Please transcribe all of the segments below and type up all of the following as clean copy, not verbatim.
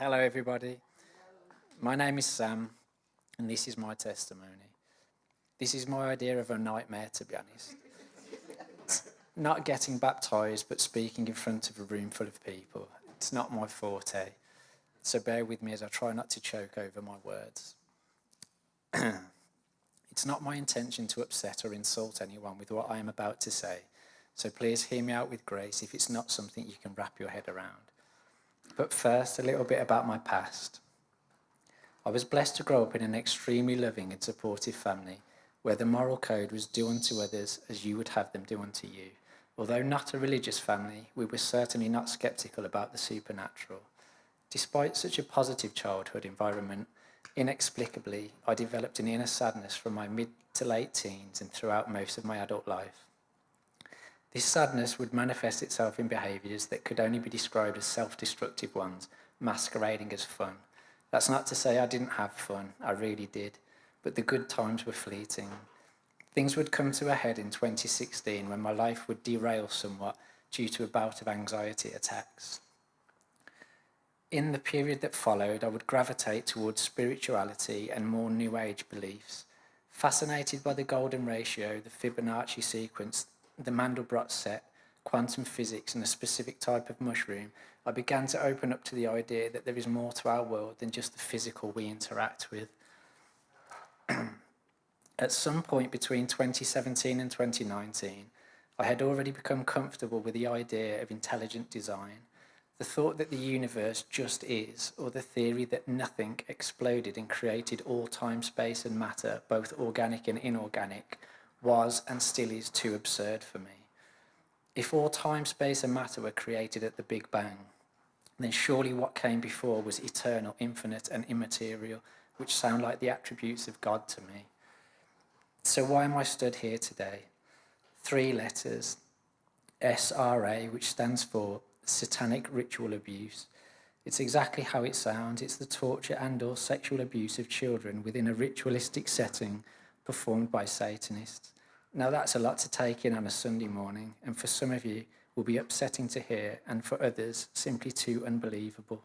Hello, everybody. My name is Sam, and this is my testimony. This is my idea of a nightmare, to be honest. Not getting baptised, but speaking in front of a room full of people. It's not my forte, so bear with me as I try not to choke over my words. It's not my intention to upset or insult anyone with what I am about to say, so please hear me out with grace if it's not something you can wrap your head around. But first, a little bit about my past. I was blessed to grow up in an extremely loving and supportive family where the moral code was do unto others as you would have them do unto you. Although not a religious family, we were certainly not sceptical about the supernatural. Despite such a positive childhood environment, inexplicably, I developed an inner sadness from my mid to late teens and throughout most of my adult life. This sadness would manifest itself in behaviours that could only be described as self-destructive ones, masquerading as fun. That's not to say I didn't have fun, I really did, but the good times were fleeting. Things would come to a head in 2016 when my life would derail somewhat due to a bout of anxiety attacks. In the period that followed, I would gravitate towards spirituality and more New Age beliefs. Fascinated by the golden ratio, the Fibonacci sequence, the Mandelbrot set, quantum physics, and a specific type of mushroom, I began to open up to the idea that there is more to our world than just the physical we interact with. At some point between 2017 and 2019, I had already become comfortable with the idea of intelligent design. The thought that the universe just is, or the theory that nothing exploded and created all time, space, and matter, both organic and inorganic, was and still is too absurd for me. If all time, space, and matter were created at the Big Bang, then surely what came before was eternal, infinite, and immaterial, which sound like the attributes of God to me. So why am I stood here today? 3 letters, SRA, which stands for Satanic Ritual Abuse. It's exactly how it sounds. It's the torture and or sexual abuse of children within a ritualistic setting performed by Satanists. Now that's a lot to take in on a Sunday morning, and for some of you will be upsetting to hear, and for others simply too unbelievable.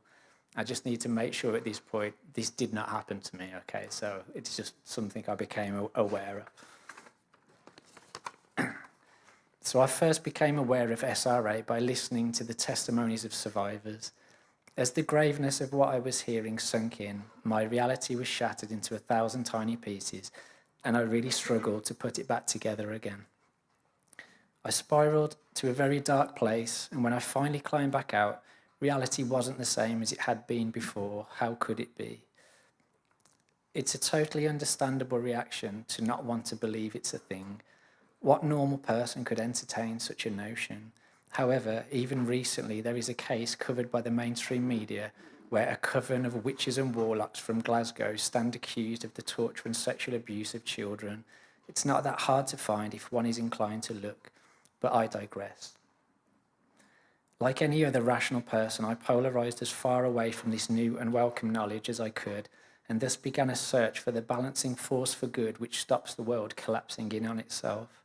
I just need to make sure at this point this did not happen to me, okay? So it's just something I became aware of. So I first became aware of SRA by listening to the testimonies of survivors. As the graveness of what I was hearing sunk in, my reality was shattered into 1,000 tiny pieces, and I really struggled to put it back together again. I spiraled to a very dark place, and when I finally climbed back out, reality wasn't the same as it had been before. How could it be? It's a totally understandable reaction to not want to believe it's a thing. What normal person could entertain such a notion? However, even recently, there is a case covered by the mainstream media where a coven of witches and warlocks from Glasgow stand accused of the torture and sexual abuse of children. It's not that hard to find if one is inclined to look, but I digress. Like any other rational person, I polarised as far away from this new and welcome knowledge as I could, and thus began a search for the balancing force for good which stops the world collapsing in on itself.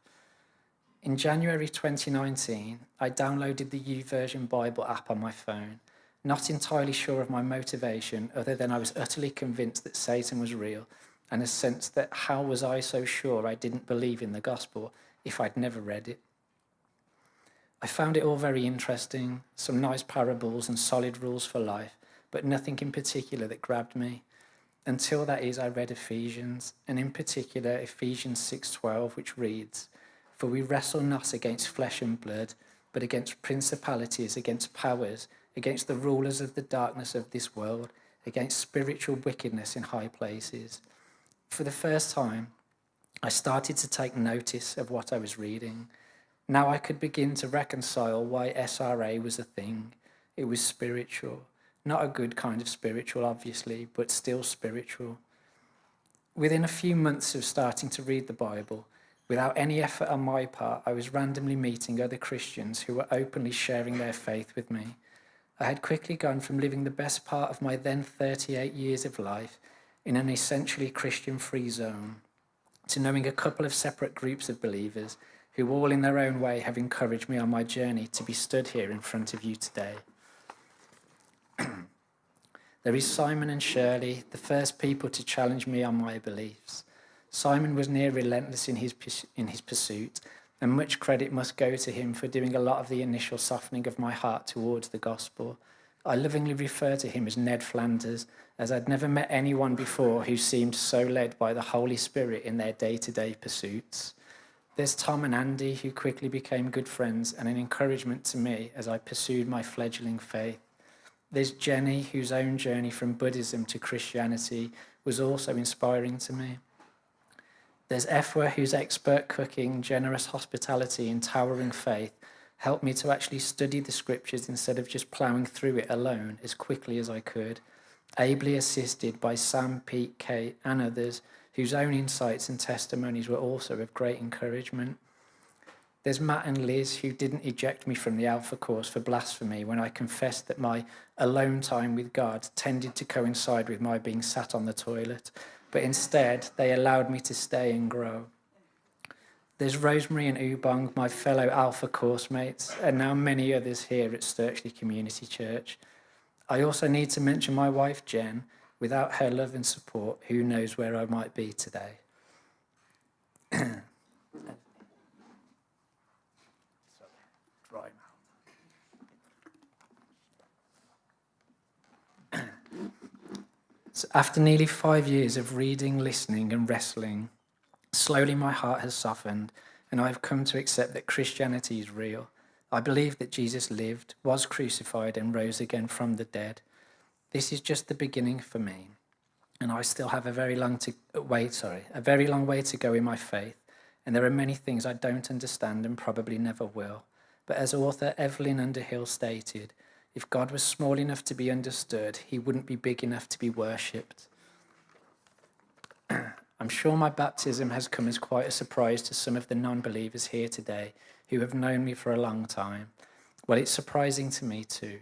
In January 2019, I downloaded the YouVersion Bible app on my phone, not entirely sure of my motivation other than I was utterly convinced that Satan was real, and a sense that how was I so sure I didn't believe in the gospel if I'd never read it. I found it all very interesting, some nice parables and solid rules for life, but nothing in particular that grabbed me. Until that is, I read Ephesians, and in particular Ephesians 6:12, which reads, "For we wrestle not against flesh and blood, but against principalities, against powers, against the rulers of the darkness of this world, against spiritual wickedness in high places." For the first time, I started to take notice of what I was reading. Now I could begin to reconcile why SRA was a thing. It was spiritual. Not a good kind of spiritual, obviously, but still spiritual. Within a few months of starting to read the Bible, without any effort on my part, I was randomly meeting other Christians who were openly sharing their faith with me. I had quickly gone from living the best part of my then 38 years of life in an essentially Christian-free zone to knowing a couple of separate groups of believers who all in their own way have encouraged me on my journey to be stood here in front of you today. There is Simon and Shirley, the first people to challenge me on my beliefs. Simon was near relentless in his pursuit, and much credit must go to him for doing a lot of the initial softening of my heart towards the gospel. I lovingly refer to him as Ned Flanders, as I'd never met anyone before who seemed so led by the Holy Spirit in their day-to-day pursuits. There's Tom and Andy, who quickly became good friends and an encouragement to me as I pursued my fledgling faith. There's Jenny, whose own journey from Buddhism to Christianity was also inspiring to me. There's Efwa, whose expert cooking, generous hospitality, and towering faith helped me to actually study the scriptures instead of just ploughing through it alone as quickly as I could, ably assisted by Sam, Pete, Kate, and others whose own insights and testimonies were also of great encouragement. There's Matt and Liz, who didn't eject me from the Alpha course for blasphemy when I confessed that my alone time with God tended to coincide with my being sat on the toilet, but instead they allowed me to stay and grow. There's Rosemary and Ubong, my fellow Alpha course mates, and now many others here at Sturchley Community Church. I also need to mention my wife, Jen. Without her love and support, who knows where I might be today. So after nearly 5 years of reading, listening, and wrestling, slowly my heart has softened, and I've come to accept that Christianity is real. I believe that Jesus lived, was crucified, and rose again from the dead. This is just the beginning for me, and I still have a very long way to go in my faith, and there are many things I don't understand and probably never will. But as author Evelyn Underhill stated, if God was small enough to be understood, he wouldn't be big enough to be worshipped. I'm sure my baptism has come as quite a surprise to some of the non-believers here today who have known me for a long time. Well, it's surprising to me too.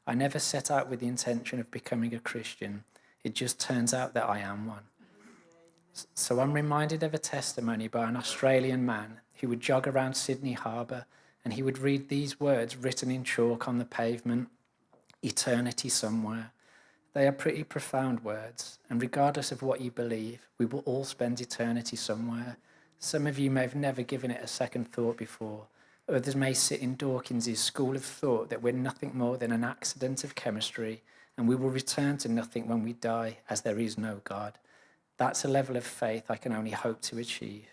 I never set out with the intention of becoming a Christian. It just turns out that I am one. So I'm reminded of a testimony by an Australian man who would jog around Sydney Harbour and he would read these words written in chalk on the pavement: eternity somewhere. They are pretty profound words, and regardless of what you believe, we will all spend eternity somewhere. Some of you may have never given it a second thought before. Others may sit in Dawkins's school of thought that we're nothing more than an accident of chemistry, and we will return to nothing when we die, as there is no God. That's a level of faith I can only hope to achieve.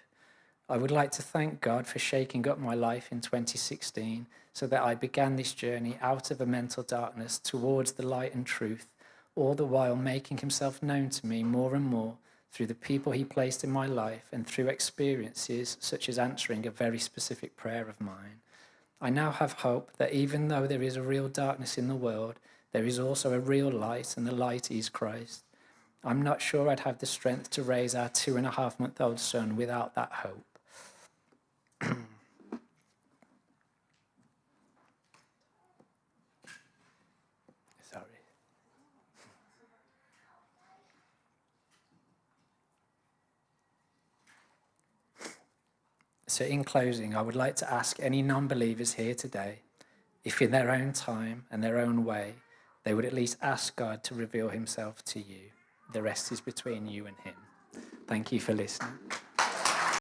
I would like to thank God for shaking up my life in 2016 so that I began this journey out of a mental darkness towards the light and truth, all the while making himself known to me more and more through the people he placed in my life and through experiences such as answering a very specific prayer of mine. I now have hope that even though there is a real darkness in the world, there is also a real light, and the light is Christ. I'm not sure I'd have the strength to raise our 2.5-month-old son without that hope. So in closing, I would like to ask any non-believers here today if in their own time and their own way, they would at least ask God to reveal himself to you. The rest is between you and him. Thank you for listening.